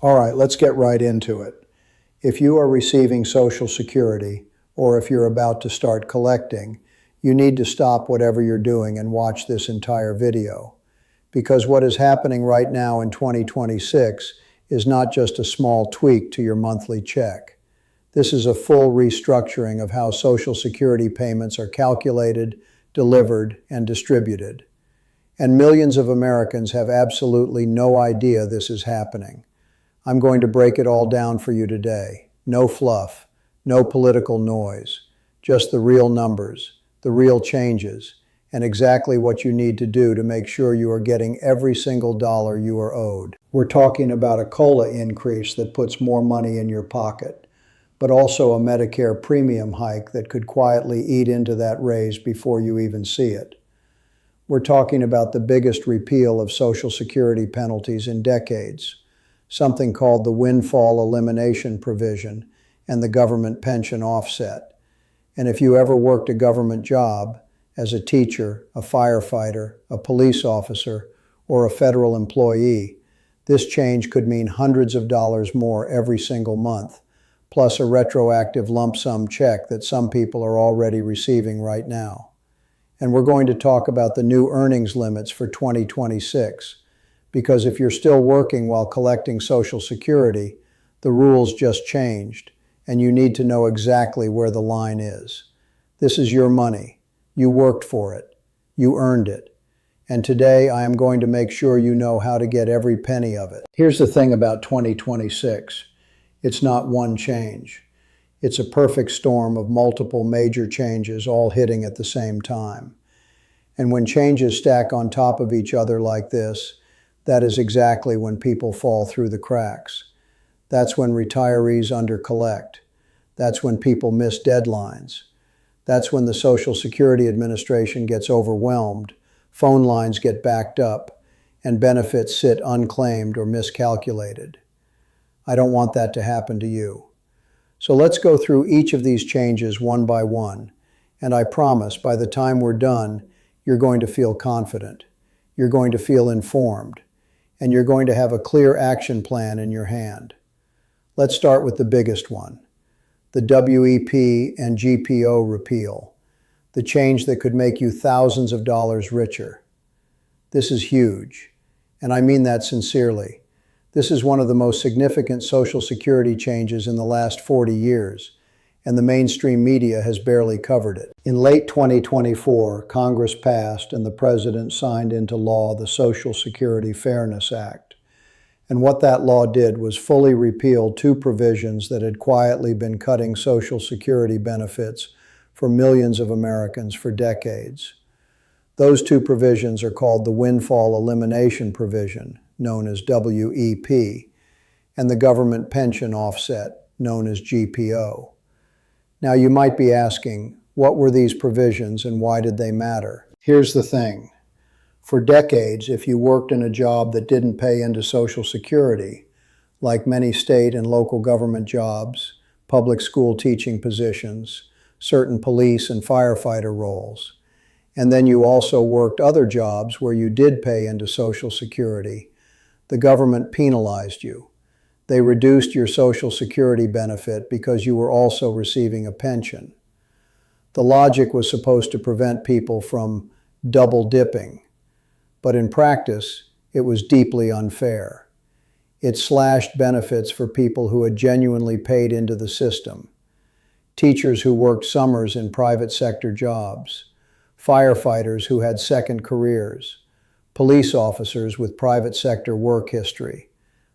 All right, let's get right into it. If you are receiving Social Security, or if you're about to start collecting, you need to stop whatever you're doing and watch this entire video. Because what is happening right now in 2026 is not just a small tweak to your monthly check. This is a full restructuring of how Social Security payments are calculated, delivered, and distributed. And millions of Americans have absolutely no idea this is happening. I'm going to break it all down for you today. No fluff, no political noise, just the real numbers, the real changes, and exactly what you need to do to make sure you are getting every single dollar you are owed. We're talking about a COLA increase that puts more money in your pocket, but also a Medicare premium hike that could quietly eat into that raise before you even see it. We're talking about the biggest repeal of Social Security penalties in decades, something called the windfall elimination provision and the government pension offset. And if you ever worked a government job as a teacher, a firefighter, a police officer, or a federal employee, this change could mean hundreds of dollars more every single month, plus a retroactive lump sum check that some people are already receiving right now. And we're going to talk about the new earnings limits for 2026. Because if you're still working while collecting Social Security, the rules just changed, and you need to know exactly where the line is. This is your money. You worked for it. You earned it. And today I am going to make sure you know how to get every penny of it. Here's the thing about 2026. It's not one change. It's a perfect storm of multiple major changes all hitting at the same time. And when changes stack on top of each other like this, that is exactly when people fall through the cracks. That's when retirees undercollect. That's when people miss deadlines. That's when the Social Security Administration gets overwhelmed, phone lines get backed up, and benefits sit unclaimed or miscalculated. I don't want that to happen to you. So let's go through each of these changes one by one, and I promise by the time we're done, you're going to feel confident. You're going to feel informed. And you're going to have a clear action plan in your hand. Let's start with the biggest one, the WEP and GPO repeal, the change that could make you thousands of dollars richer. This is huge, and I mean that sincerely. This is one of the most significant Social Security changes in the last 40 years, and the mainstream media has barely covered it. In late 2024, Congress passed and the President signed into law the Social Security Fairness Act. And what that law did was fully repeal two provisions that had quietly been cutting Social Security benefits for millions of Americans for decades. Those two provisions are called the Windfall Elimination Provision, known as WEP, and the Government Pension Offset, known as GPO. Now you might be asking, what were these provisions and why did they matter? Here's the thing. For decades, if you worked in a job that didn't pay into Social Security, like many state and local government jobs, public school teaching positions, certain police and firefighter roles, and then you also worked other jobs where you did pay into Social Security, the government penalized you. They reduced your Social Security benefit because you were also receiving a pension. The logic was supposed to prevent people from double dipping, but in practice, it was deeply unfair. It slashed benefits for people who had genuinely paid into the system. Teachers who worked summers in private sector jobs, firefighters who had second careers, police officers with private sector work history.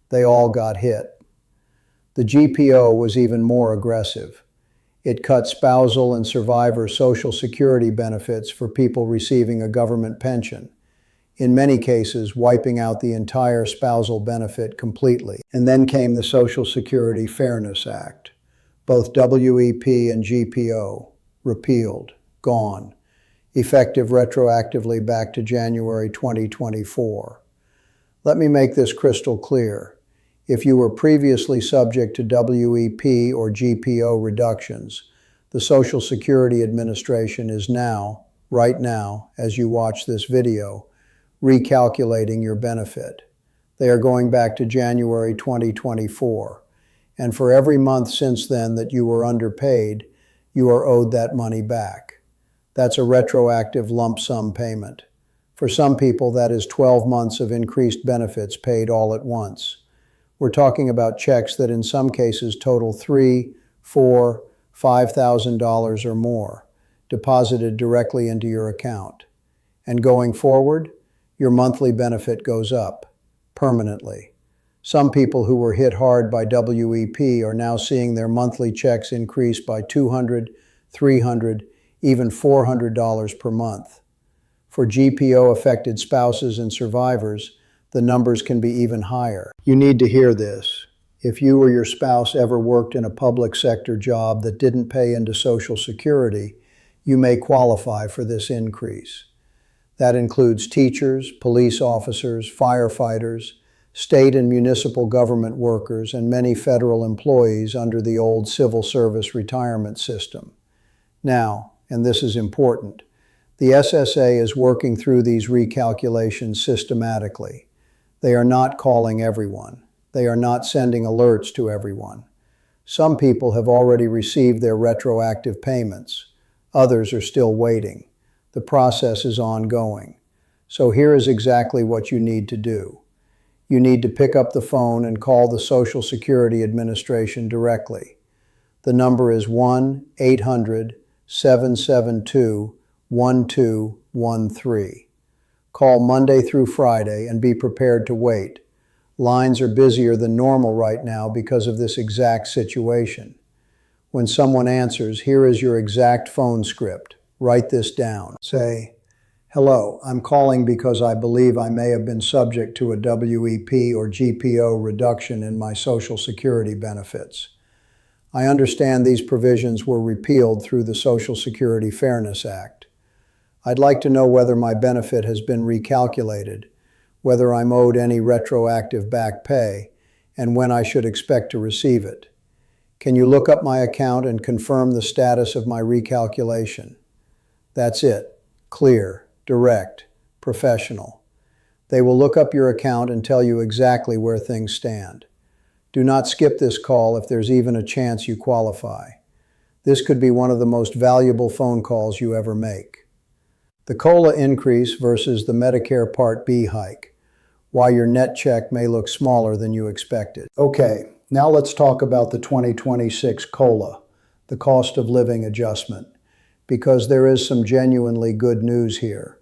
They all got hit. The GPO was even more aggressive. It cut spousal and survivor Social Security benefits for people receiving a government pension, in many cases wiping out the entire spousal benefit completely. And then came the Social Security Fairness Act. Both WEP and GPO, repealed, gone, effective retroactively back to January 2024. Let me make this crystal clear. If you were previously subject to WEP or GPO reductions, the Social Security Administration is now, right now, as you watch this video, recalculating your benefit. They are going back to January 2024. And for every month since then that you were underpaid, you are owed that money back. That's a retroactive lump sum payment. For some people, that is 12 months of increased benefits paid all at once. We're talking about checks that in some cases total $3,000, $4,000, $5,000 or more, deposited directly into your account. And going forward, your monthly benefit goes up, permanently. Some people who were hit hard by WEP are now seeing their monthly checks increase by $200, $300, even $400 per month. For GPO-affected spouses and survivors, the numbers can be even higher. You need to hear this. If you or your spouse ever worked in a public sector job that didn't pay into Social Security, you may qualify for this increase. That includes teachers, police officers, firefighters, state and municipal government workers, and many federal employees under the old civil service retirement system. Now, and this is important, the SSA is working through these recalculations systematically. They are not calling everyone. They are not sending alerts to everyone. Some people have already received their retroactive payments. Others are still waiting. The process is ongoing. So here is exactly what you need to do. You need to pick up the phone and call the Social Security Administration directly. The number is 1-800-772-1213. Call Monday through Friday and be prepared to wait. Lines are busier than normal right now because of this exact situation. When someone answers, here is your exact phone script. Write this down. Say, "Hello, I'm calling because I believe I may have been subject to a WEP or GPO reduction in my Social Security benefits. I understand these provisions were repealed through the Social Security Fairness Act. I'd like to know whether my benefit has been recalculated, whether I'm owed any retroactive back pay, and when I should expect to receive it. Can you look up my account and confirm the status of my recalculation?" That's it. Clear, direct, professional. They will look up your account and tell you exactly where things stand. Do not skip this call if there's even a chance you qualify. This could be one of the most valuable phone calls you ever make. The COLA increase versus the Medicare Part B hike. Why your net check may look smaller than you expected. Okay, now let's talk about the 2026 COLA, the cost of living adjustment, because there is some genuinely good news here.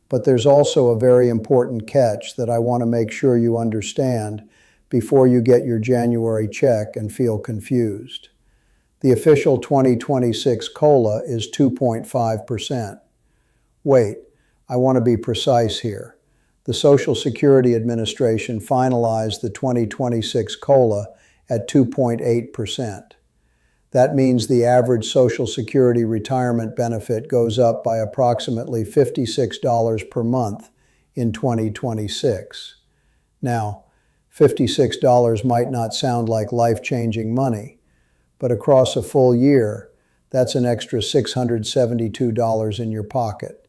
But there's also a very important catch that I want to make sure you understand before you get your January check and feel confused. The official 2026 COLA is 2.5%. Wait, I want to be precise here. The Social Security Administration finalized the 2026 COLA at 2.8%. That means the average Social Security retirement benefit goes up by approximately $56 per month in 2026. Now, $56 might not sound like life-changing money, but across a full year, that's an extra $672 in your pocket.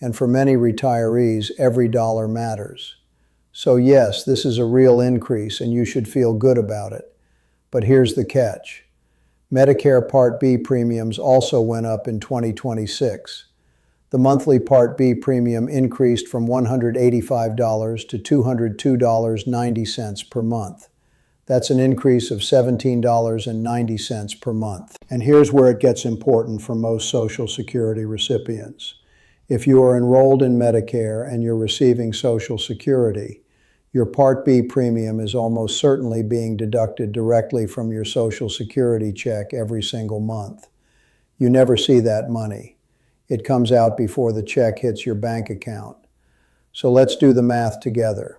And for many retirees, every dollar matters. So yes, this is a real increase and you should feel good about it. But here's the catch. Medicare Part B premiums also went up in 2026. The monthly Part B premium increased from $185 to $202.90 per month. That's an increase of $17.90 per month. And here's where it gets important for most Social Security recipients. If you are enrolled in Medicare and you're receiving Social Security, your Part B premium is almost certainly being deducted directly from your Social Security check every single month. You never see that money. It comes out before the check hits your bank account. So let's do the math together.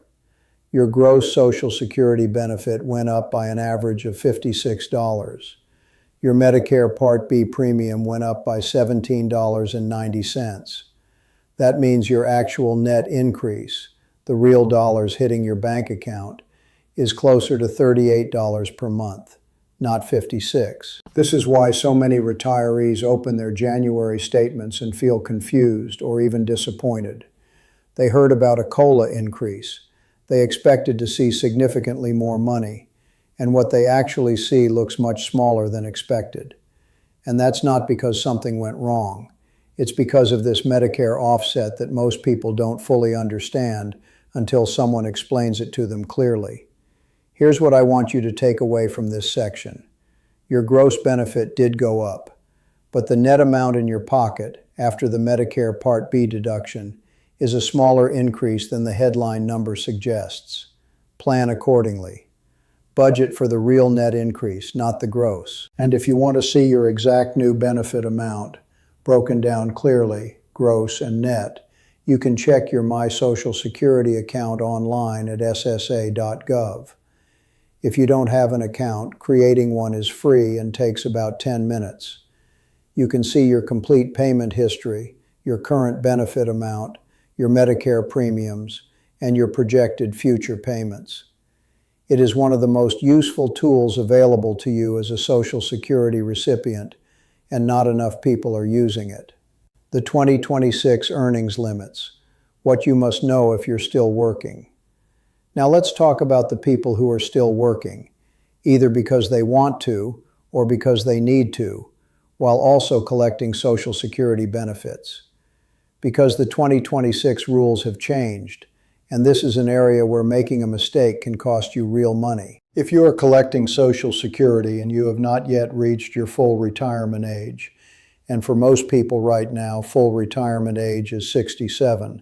Your gross Social Security benefit went up by an average of $56. Your Medicare Part B premium went up by $17.90. That means your actual net increase, the real dollars hitting your bank account, is closer to $38 per month, not $56. This is why so many retirees open their January statements and feel confused or even disappointed. They heard about a COLA increase. They expected to see significantly more money, and what they actually see looks much smaller than expected. And that's not because something went wrong. It's because of this Medicare offset that most people don't fully understand until someone explains it to them clearly. Here's what I want you to take away from this section. Your gross benefit did go up, but the net amount in your pocket after the Medicare Part B deduction is a smaller increase than the headline number suggests. Plan accordingly. Budget for the real net increase, not the gross. And if you want to see your exact new benefit amount, broken down clearly, gross and net, you can check your My Social Security account online at ssa.gov. If you don't have an account, creating one is free and takes about 10 minutes. You can see your complete payment history, your current benefit amount, your Medicare premiums, and your projected future payments. It is one of the most useful tools available to you as a Social Security recipient, and not enough people are using it. The 2026 earnings limits, what you must know if you're still working. Now let's talk about the people who are still working, either because they want to or because they need to, while also collecting Social Security benefits. Because the 2026 rules have changed, and this is an area where making a mistake can cost you real money. If you are collecting Social Security and you have not yet reached your full retirement age, and for most people right now, full retirement age is 67,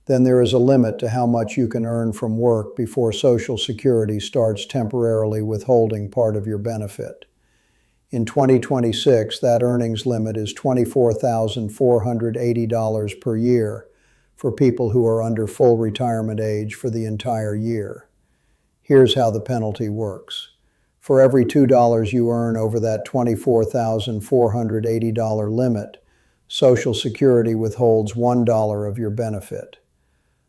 then there is a limit to how much you can earn from work before Social Security starts temporarily withholding part of your benefit. In 2026, that earnings limit is $24,480 per year for people who are under full retirement age for the entire year. Here's how the penalty works. For every $2 you earn over that $24,480 limit, Social Security withholds $1 of your benefit.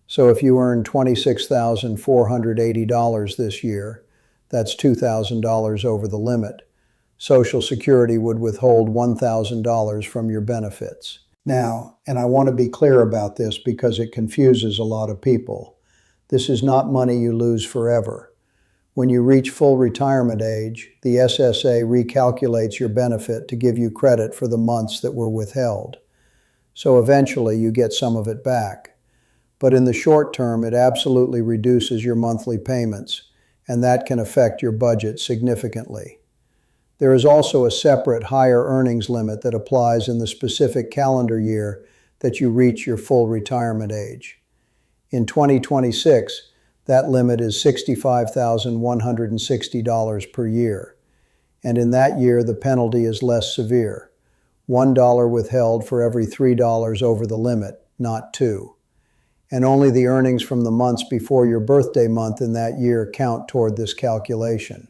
So if you earn $26,480 this year, that's $2,000 over the limit. Social Security would withhold $1,000 from your benefits. Now, and I want to be clear about this because it confuses a lot of people, this is not money you lose forever. When you reach full retirement age, the SSA recalculates your benefit to give you credit for the months that were withheld. So eventually you get some of it back. But in the short term, it absolutely reduces your monthly payments, and that can affect your budget significantly. There is also a separate higher earnings limit that applies in the specific calendar year that you reach your full retirement age. In 2026, that limit is $65,160 per year, and in that year the penalty is less severe. $1 withheld for every $3 over the limit, not $2. And only the earnings from the months before your birthday month in that year count toward this calculation.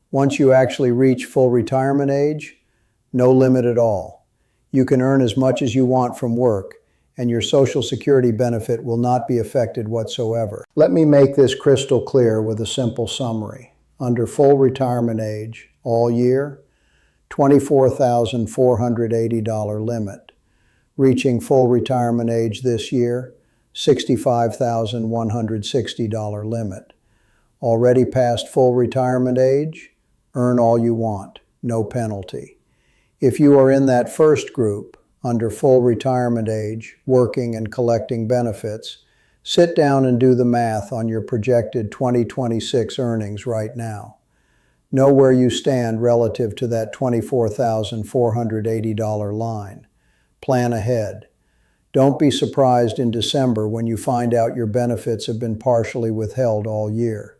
Once you actually reach full retirement age, no limit at all. You can earn as much as you want from work, and your Social Security benefit will not be affected whatsoever. Let me make this crystal clear with a simple summary. Under full retirement age, all year, $24,480 limit. Reaching full retirement age this year, $65,160 limit. Already past full retirement age, earn all you want, no penalty. If you are in that first group, under full retirement age, working and collecting benefits, sit down and do the math on your projected 2026 earnings right now. Know where you stand relative to that $24,480 line. Plan ahead. Don't be surprised in December when you find out your benefits have been partially withheld all year.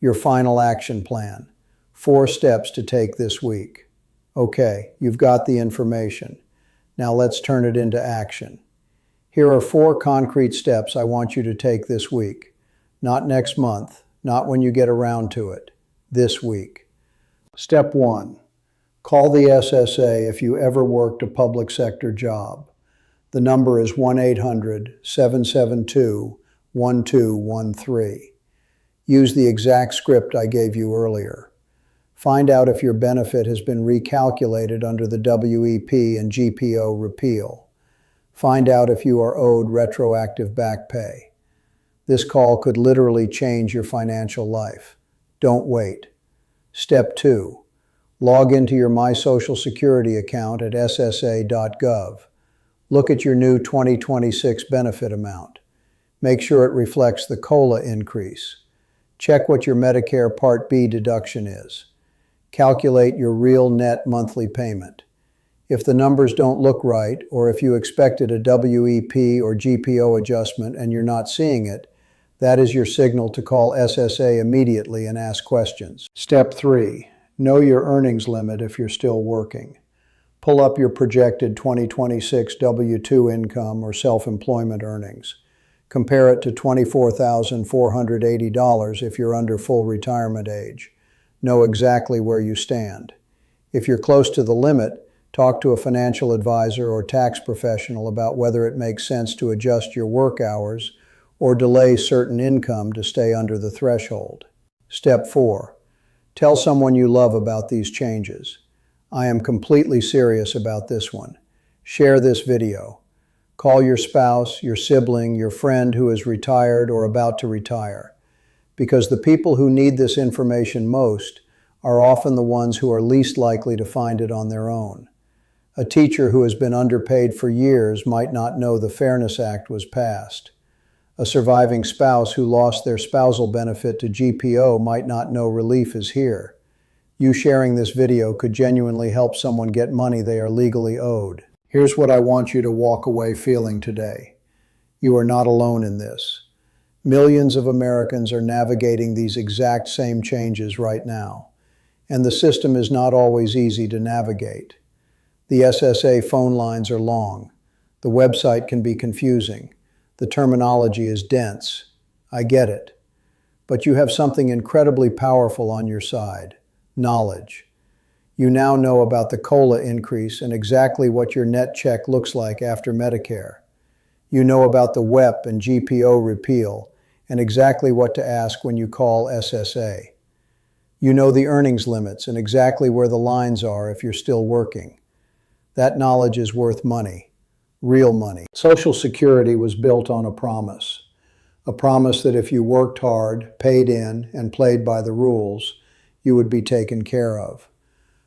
Your final action plan. 4 steps to take this week. Okay, you've got the information. Now let's turn it into action. Here are 4 concrete steps I want you to take this week. Not next month, not when you get around to it. This week. Step 1. Call the SSA if you ever worked a public sector job. The number is 1-800-772-1213. Use the exact script I gave you earlier. Find out if your benefit has been recalculated under the WEP and GPO repeal. Find out if you are owed retroactive back pay. This call could literally change your financial life. Don't wait. Step 2. Log into your My Social Security account at ssa.gov. Look at your new 2026 benefit amount. Make sure it reflects the COLA increase. Check what your Medicare Part B deduction is. Calculate your real net monthly payment. If the numbers don't look right, or if you expected a WEP or GPO adjustment and you're not seeing it, that is your signal to call SSA immediately and ask questions. Step 3. Know your earnings limit if you're still working. Pull up your projected 2026 W-2 income or self-employment earnings. Compare it to $24,480 if you're under full retirement age. Know exactly where you stand. If you're close to the limit, talk to a financial advisor or tax professional about whether it makes sense to adjust your work hours or delay certain income to stay under the threshold. Step 4. Tell someone you love about these changes. I am completely serious about this one. Share this video. Call your spouse, your sibling, your friend who is retired or about to retire. Because the people who need this information most are often the ones who are least likely to find it on their own. A teacher who has been underpaid for years might not know the Fairness Act was passed. A surviving spouse who lost their spousal benefit to GPO might not know relief is here. You sharing this video could genuinely help someone get money they are legally owed. Here's what I want you to walk away feeling today. You are not alone in this. Millions of Americans are navigating these exact same changes right now, and the system is not always easy to navigate. The SSA phone lines are long. The website can be confusing. The terminology is dense. I get it. But you have something incredibly powerful on your side: knowledge. You now know about the COLA increase and exactly what your net check looks like after Medicare. You know about the WEP and GPO repeal and exactly what to ask when you call SSA. You know the earnings limits and exactly where the lines are if you're still working. That knowledge is worth money, real money. Social Security was built on a promise that if you worked hard, paid in, and played by the rules, you would be taken care of.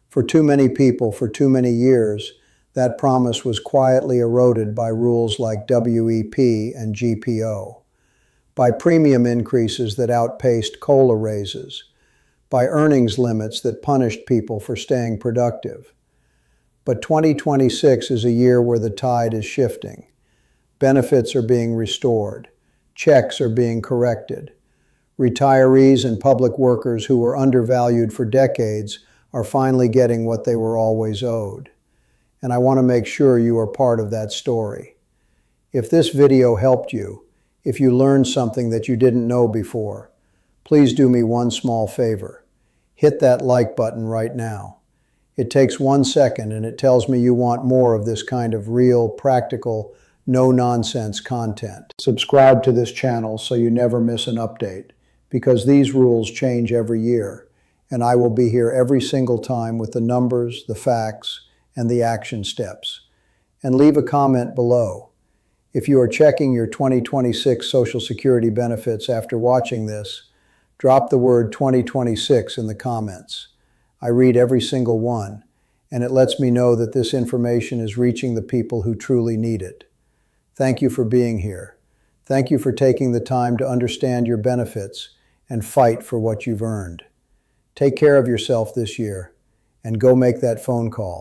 For too many people, for too many years, that promise was quietly eroded by rules like WEP and GPO, by premium increases that outpaced COLA raises, by earnings limits that punished people for staying productive. But 2026 is a year where the tide is shifting. Benefits are being restored. Checks are being corrected. Retirees and public workers who were undervalued for decades are finally getting what they were always owed. And I want to make sure you are part of that story. If this video helped you, if you learned something that you didn't know before, please do me one small favor. Hit that like button right now. It takes 1 second and it tells me you want more of this kind of real, practical, no-nonsense content. Subscribe to this channel so you never miss an update, because these rules change every year, and I will be here every single time with the numbers, the facts, and the action steps. And leave a comment below. If you are checking your 2026 Social Security benefits after watching this, drop the word 2026 in the comments. I read every single one, and it lets me know that this information is reaching the people who truly need it. Thank you for being here. Thank you for taking the time to understand your benefits and fight for what you've earned. Take care of yourself this year, and go make that phone call.